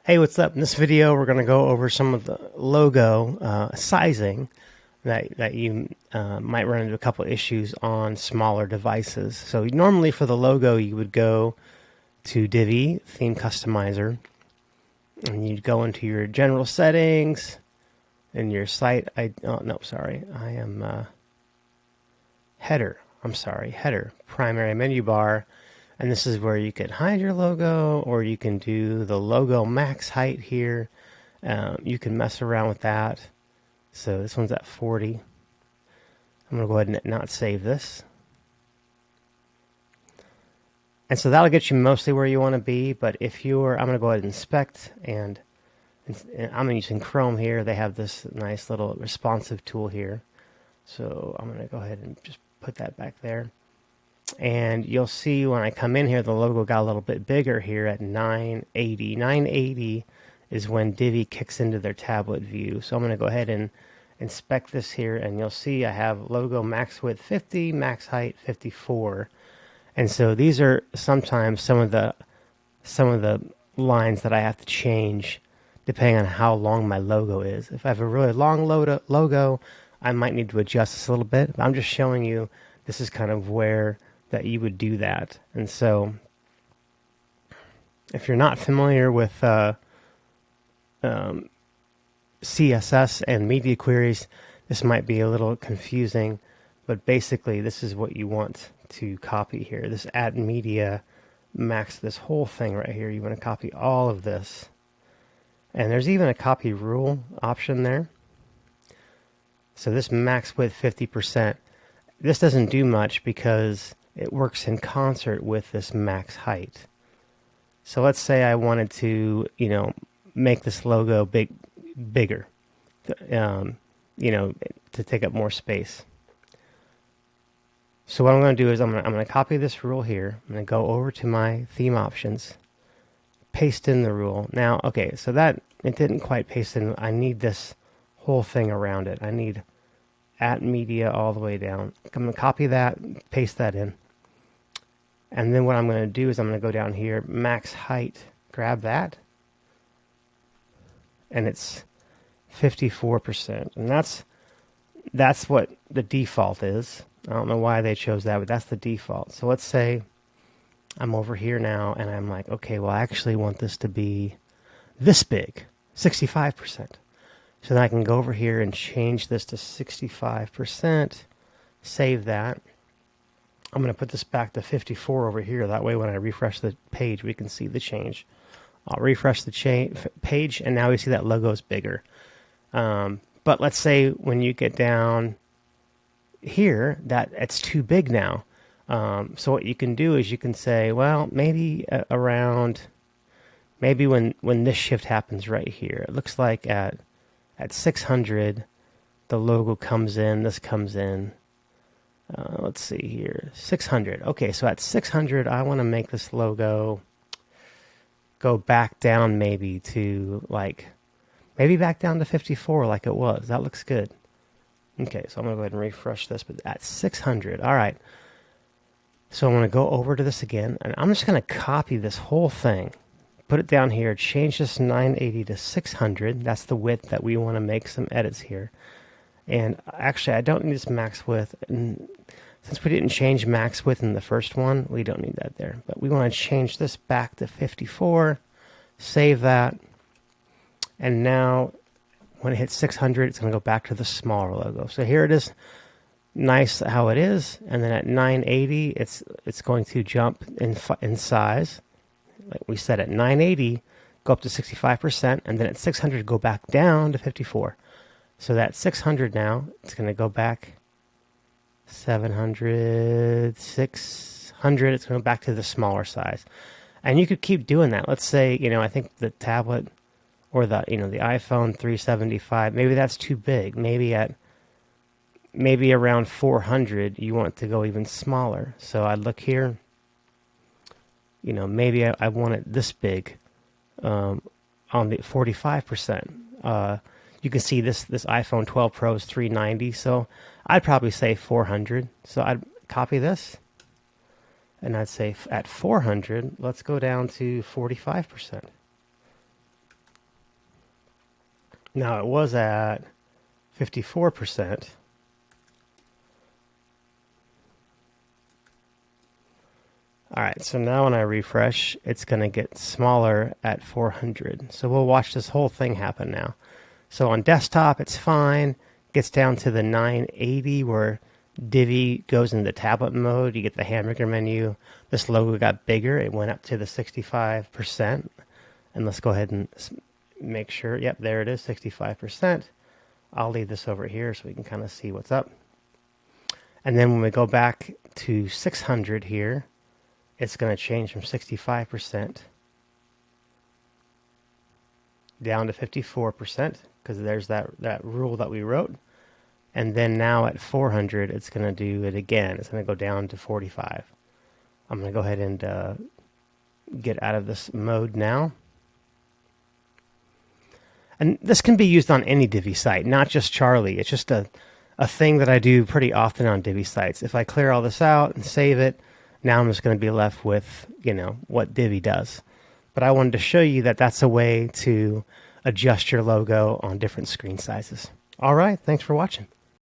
Hey, what's up? In this video, we're going to go over some of the logo sizing that you might run into a couple issues on smaller devices. So normally for the logo, you would go to Divi, Theme Customizer, and you'd go into your general settings and your site. I am header. I'm sorry, header, primary menu bar. And this is where you can hide your logo, or you can do the logo max height here. You can mess around with that. So this one's at 40. I'm going to go ahead and not save this. And so that'll get you mostly where you want to be. But if you're, I'm going to go ahead and inspect, and I'm using Chrome here. They have this nice little responsive tool here. So I'm going to go ahead and just put that back there. And you'll see when I come in here, the logo got a little bit bigger here at 980. 980 is when Divi kicks into their tablet view. So I'm going to go ahead and inspect this here, and you'll see I have logo max width 50, max height 54. And so these are sometimes some of the lines that I have to change depending on how long my logo is. If I have a really long logo, I might need to adjust this a little bit. But I'm just showing you this is kind of where that you would do that. And so if you're not familiar with CSS and media queries, this might be a little confusing, but basically this is what you want to copy here. This add media max, this whole thing right here, you want to copy all of this. And there's even a copy rule option there. So this max width 50%, this doesn't do much because it works in concert with this max height. So let's say I wanted to, make this logo bigger, to take up more space. So what I'm going to do is I'm going to copy this rule here. I'm going to go over to my theme options, paste in the rule. Now, okay, so that it didn't quite paste in. I need this whole thing around it. I need at media all the way down. I'm going to copy that, paste that in. And then what I'm going to do is I'm going to go down here, max height, grab that. And it's 54%. And that's what the default is. I don't know why they chose that, but that's the default. So let's say I'm over here now and I'm like, okay, well, I actually want this to be this big, 65%. So then I can go over here and change this to 65%, save that. I'm going to put this back to 54 over here. That way when I refresh the page, we can see the change. I'll refresh the page, and now we see that logo is bigger. But let's say when you get down here, that it's too big now. So what you can do is you can say, well, maybe maybe when this shift happens right here, it looks like at 600, the logo comes in, this comes in. Let's see here, 600. Okay, so at 600, I want to make this logo go back down maybe to maybe back down to 54 like it was. That looks good. Okay, so I'm going to go ahead and refresh this, but at 600. All right. So I'm going to go over to this again, and I'm just going to copy this whole thing, put it down here, change this 980 to 600. That's the width that we want to make some edits here. And actually, I don't need this max width. And since we didn't change max width in the first one, we don't need that there. But we want to change this back to 54, save that. And now when it hits 600, it's going to go back to the smaller logo. So here it is, nice how it is. And then at 980, it's going to jump in size. Like we said, at 980, go up to 65%. And then at 600, go back down to 54. So that 600 now, it's going to go back 700, 600. It's going to go back to the smaller size. And you could keep doing that. Let's say, I think the tablet or the iPhone 375, maybe that's too big. Maybe around 400, you want it to go even smaller. So I'd look here, maybe I want it this big on the 45%. You can see this iPhone 12 Pro is 390, so I'd probably say 400. So I'd copy this, and I'd say at 400, let's go down to 45%. Now it was at 54%. All right, so now when I refresh, it's going to get smaller at 400. So we'll watch this whole thing happen now. So on desktop, it's fine. Gets down to the 980 where Divi goes into tablet mode. You get the hamburger menu. This logo got bigger. It went up to the 65%. And let's go ahead and make sure. Yep, there it is, 65%. I'll leave this over here so we can kind of see what's up. And then when we go back to 600 here, it's going to change from 65% down to 54% because there's that rule that we wrote. And then now at 400, it's going to do it again. It's going to go down to 45. I'm going to go ahead and get out of this mode now. And this can be used on any Divi site, not just Charly. It's just a thing that I do pretty often on Divi sites. If I clear all this out and save it, now I'm just going to be left with, what Divi does. But I wanted to show you that that's a way to adjust your logo on different screen sizes. All right, thanks for watching.